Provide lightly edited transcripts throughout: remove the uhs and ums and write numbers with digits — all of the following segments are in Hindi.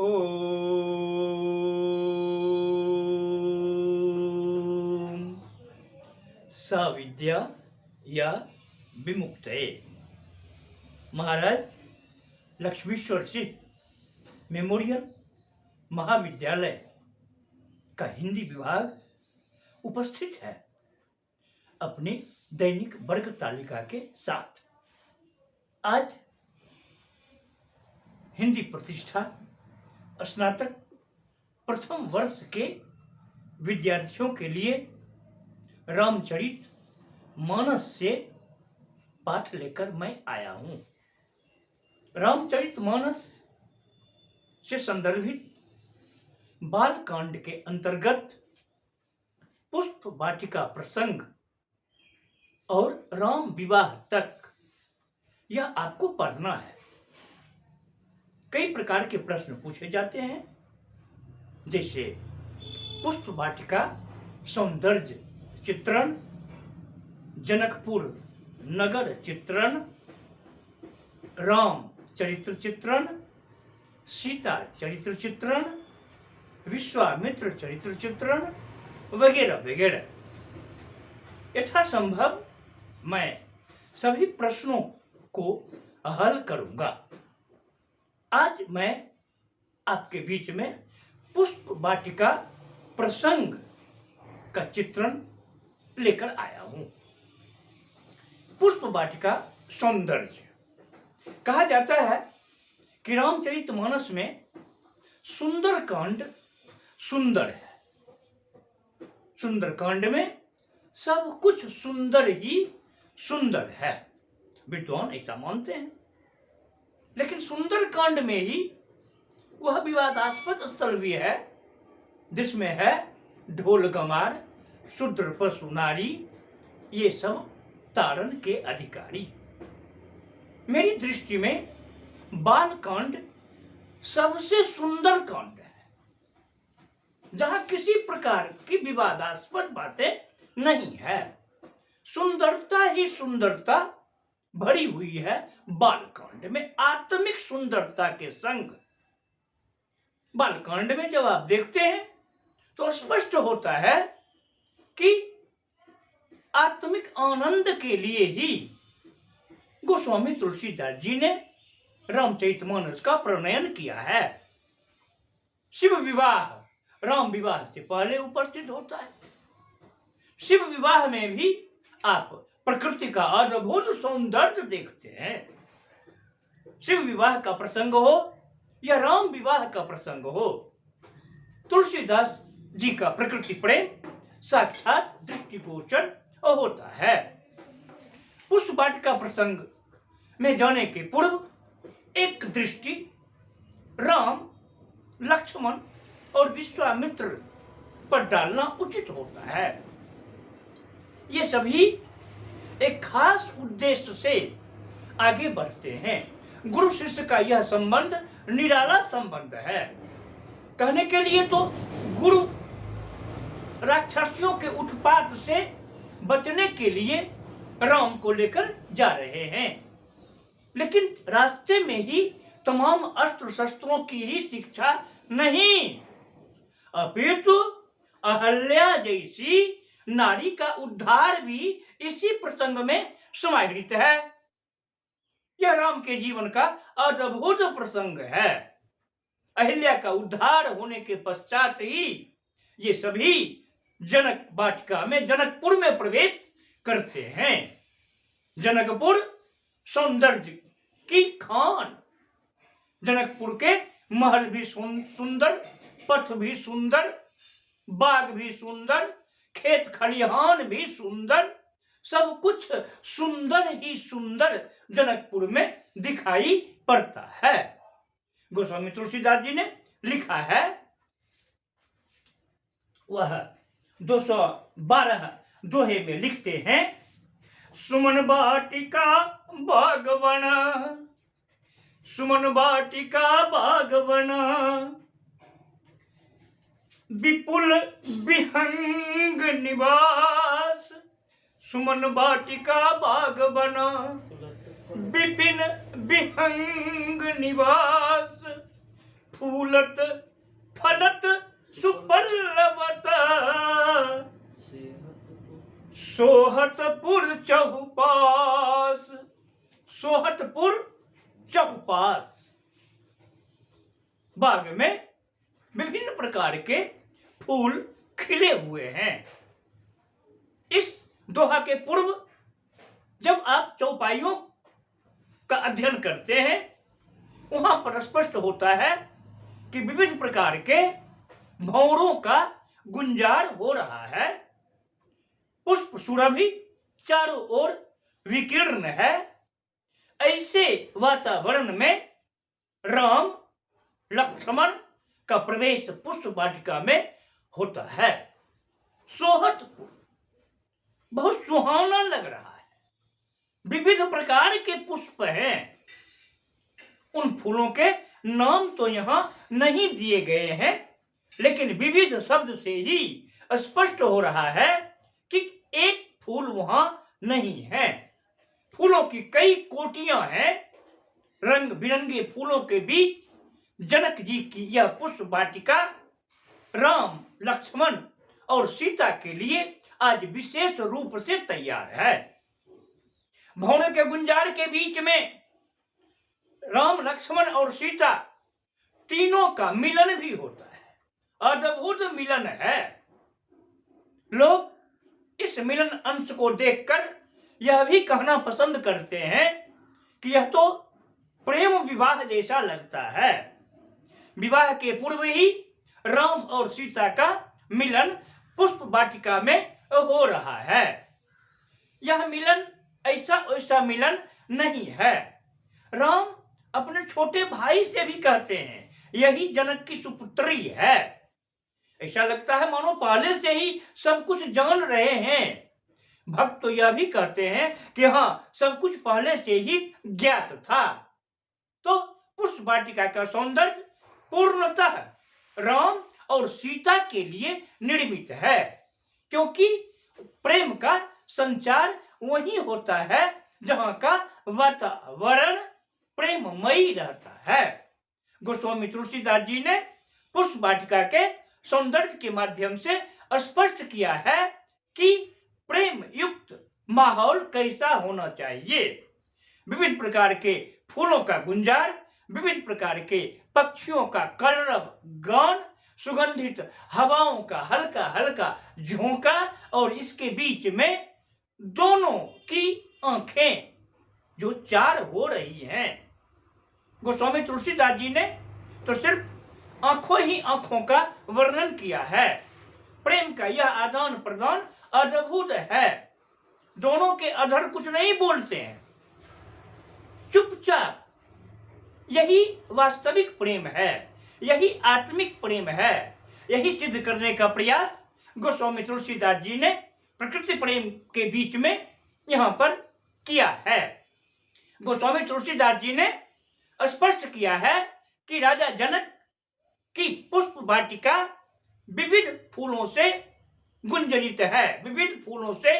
ओम साविद्या या विमुक्तये। महाराज लक्ष्मीश्वर सिंह मेमोरियल महाविद्यालय का हिंदी विभाग उपस्थित है अपनी दैनिक वर्ग तालिका के साथ। आज हिंदी प्रतिष्ठा स्नातक प्रथम वर्ष के विद्यार्थियों के लिए रामचरित मानस से पाठ लेकर मैं आया हूं। रामचरित मानस से संदर्भित बालकांड के अंतर्गत पुष्प वाटिका प्रसंग और राम विवाह तक यह आपको पढ़ना है। कई प्रकार के प्रश्न पूछे जाते हैं, जैसे पुष्प वाटिका सौंदर्य चित्रण, जनकपुर नगर चित्रण, राम चरित्र चित्रण, सीता चरित्र चित्रण, विश्वामित्र चरित्र चित्रण वगैरह वगैरह। यथासंभव मैं सभी प्रश्नों को हल करूंगा। आज मैं आपके बीच में पुष्प वाटिका प्रसंग का चित्रण लेकर आया हूं। पुष्प वाटिका सौंदर्य कहा जाता है कि रामचरितमानस में सुंदरकांड सुंदर है। सुंदरकांड में सब कुछ सुंदर ही सुंदर है, विद्वान ऐसा मानते हैं। लेकिन सुंदरकांड में ही वह विवादास्पद स्थल भी है जिसमें है ढोल गमार, शूद्र पशु नारी, ये सब तारण के अधिकारी। मेरी दृष्टि में बालकांड सबसे सुंदर कांड है, जहां किसी प्रकार की विवादास्पद बातें नहीं है। सुंदरता ही सुंदरता भरी हुई है बालकांड में, आत्मिक सुंदरता के संग। बालकांड में जब आप देखते हैं तो स्पष्ट होता है कि आत्मिक आनंद के लिए ही गोस्वामी तुलसीदास जी ने रामचरितमानस का प्रणयन किया है। शिव विवाह राम विवाह से पहले उपस्थित होता है। शिव विवाह में भी आप प्रकृति का अद्भुत सौंदर्य देखते हैं। शिव विवाह का प्रसंग हो या राम विवाह का प्रसंग हो, तुलसीदास जी का प्रकृति प्रेम साक्षात दृष्टिगोचर होता है। पुष्प वाटिका प्रसंग में जाने के पूर्व एक दृष्टि राम, लक्ष्मण और विश्वामित्र पर डालना उचित होता है। ये सभी एक खास उद्देश्य से आगे बढ़ते हैं। गुरु शिष्य का यह संबंध निराला संबंध है। कहने के लिए तो गुरु राक्षसियों के उत्पात से बचने के लिए राम को लेकर जा रहे हैं, लेकिन रास्ते में ही तमाम अस्त्र शस्त्रों की ही शिक्षा नहीं, अपितु अहल्या जैसी नारी का उद्धार भी इसी प्रसंग में समाहित है। यह राम के जीवन का अद्भुत प्रसंग है। अहिल्या का उद्धार होने के पश्चात ही ये सभी जनक वाटिका में, जनकपुर में प्रवेश करते हैं। जनकपुर सौंदर्य की खान। जनकपुर के महल भी सुंदर, पथ भी सुंदर, बाग भी सुंदर, खेत खलिहान भी सुंदर, सब कुछ सुंदर ही सुंदर जनकपुर में दिखाई पड़ता है। गोस्वामी तुलसीदास जी ने लिखा है, वह 212 दोहे में लिखते हैं, सुमन वाटिका बागवन, सुमन वाटिका बागवन, विपुल विहंग निवास, सुमन वाटिका बागवन, विपिन विहंग निवास, फूलत फलत सुपल्लवता, सोहतपुर चहुपास, सोहतपुर चहुपास। बाग में विभिन्न प्रकार के फूल खिले हुए हैं। इस दोहा के पूर्व जब आप चौपाइयों का अध्ययन करते हैं, वहां पर स्पष्ट होता है कि विविध प्रकार के भंवरों का गुंजार हो रहा है। पुष्प सुरभि चारों ओर विकीर्ण है। ऐसे वातावरण में राम लक्ष्मण का प्रवेश पुष्प वाटिका में होता है। सोहतपुर बहुत सुहावना लग रहा है। विविध प्रकार के पुष्प हैं। उन फूलों के नाम तो यहां नहीं दिए गए हैं, लेकिन विविध शब्द से ही स्पष्ट हो रहा है कि एक फूल वहां नहीं है। फूलों की कई कोटियां हैं। रंग बिरंगे फूलों के बीच जनक जी की यह पुष्प वाटिका राम लक्ष्मण और सीता के लिए आज विशेष रूप से तैयार है। भंवर के गुंजार के बीच में राम लक्ष्मण और सीता तीनों का मिलन भी होता है। अद्भुत मिलन है। लोग इस मिलन अंश को देखकर यह भी कहना पसंद करते हैं कि यह तो प्रेम विवाह जैसा लगता है। विवाह के पूर्व ही राम और सीता का मिलन पुष्प वाटिका में हो रहा है। यह मिलन ऐसा मिलन नहीं है। राम अपने छोटे भाई से भी कहते हैं यही जनक की सुपुत्री है। ऐसा लगता है मानो पहले से ही सब कुछ जान रहे हैं। भक्त तो यह भी कहते हैं कि हाँ, सब कुछ पहले से ही ज्ञात था। तो पुष्प वाटिका का सौंदर्य पूर्णतः राम और सीता के लिए निर्मित है, क्योंकि प्रेम का संचार वही होता है जहां का वातावरण प्रेममयी रहता है। गोस्वामी तुलसीदास जी ने पुष्प वाटिका के सौंदर्य के माध्यम से स्पष्ट किया है कि प्रेम युक्त माहौल कैसा होना चाहिए। विविध प्रकार के फूलों का गुंजार, विविध प्रकार के पक्षियों का कलरव गान, सुगंधित हवाओं का हल्का हल्का झोंका और इसके बीच में दोनों की आंखें जो चार हो रही हैं। गोस्वामी तुलसीदास जी ने तो सिर्फ आंखों ही आंखों का वर्णन किया है। प्रेम का यह आदान प्रदान अद्भुत है। दोनों के अधर कुछ नहीं बोलते हैं, चुपचाप। यही वास्तविक प्रेम है, यही आत्मिक प्रेम है। यही सिद्ध करने का प्रयास गोस्वामी तुलसीदास जी ने प्रकृति प्रेम के बीच में यहां पर किया है। गोस्वामी तुलसीदास जी ने स्पष्ट किया है कि राजा जनक की पुष्प वाटिका विविध फूलों से गुंजरित है, विविध फूलों से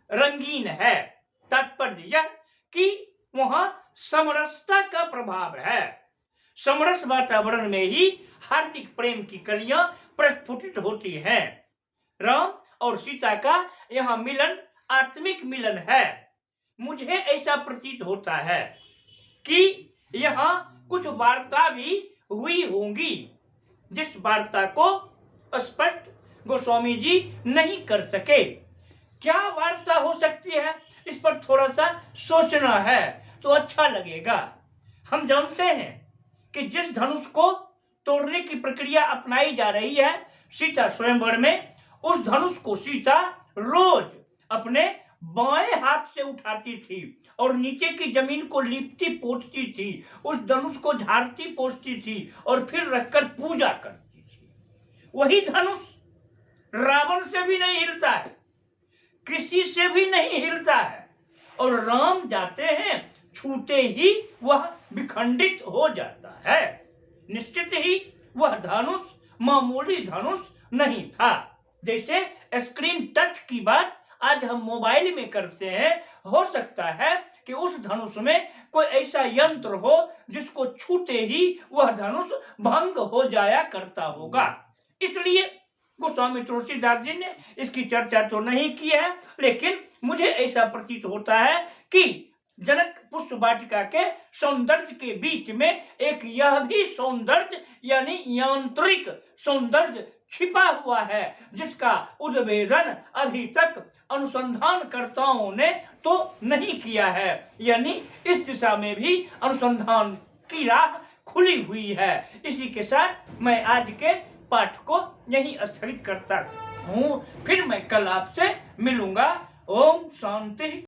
रंगीन है। तात्पर्य यह कि वहां समरसता का प्रभाव है। समरस वातावरण में ही हार्दिक प्रेम की कलियां प्रस्फुटित होती हैं। राम और सीता का यह मिलन आत्मिक मिलन है। मुझे ऐसा प्रतीत होता है कि यहाँ कुछ वार्ता भी हुई होंगी, जिस वार्ता को स्पष्ट गोस्वामी जी नहीं कर सके। क्या वार्ता हो सकती है, इस पर थोड़ा सा सोचना है तो अच्छा लगेगा। हम जानते हैं कि जिस धनुष को तोड़ने की प्रक्रिया अपनाई जा रही है सीता स्वयंवर में, उस धनुष को सीता रोज अपने बाएं हाथ से उठाती थी और नीचे की जमीन को लीपती पोतती थी, उस धनुष को झाड़ती पोछती थी और फिर रखकर पूजा करती थी। वही धनुष रावण से भी नहीं हिलता है, किसी से भी नहीं हिलता है, और राम जाते हैं, छूते ही वह विखंडित हो जाता है। निश्चित ही वह धनुष मामूली धनुष नहीं था। जैसे स्क्रीन टच की बात आज हम मोबाइल में करते हैं, हो सकता है कि उस धनुष में कोई ऐसा यंत्र हो जिसको छूते ही वह धनुष भंग हो जाया करता होगा। इसलिए गोस्वामी तुलसीदास जी ने इसकी चर्चा तो नहीं की है, लेकिन मुझे ऐसा प्रतीत होता है कि जनक पुष्प वाटिका के सौंदर्य के बीच में एक यह भी सौंदर्य यानी यांत्रिक सौंदर्य छिपा हुआ है, जिसका उद्भेदन अभी तक अनुसंधानकर्ताओं ने तो नहीं किया है। यानी इस दिशा में भी अनुसंधान की राह खुली हुई है। इसी के साथ मैं आज के पाठ को यहीं स्थगित करता हूँ। फिर मैं कल आपसे मिलूंगा। ओम शांति।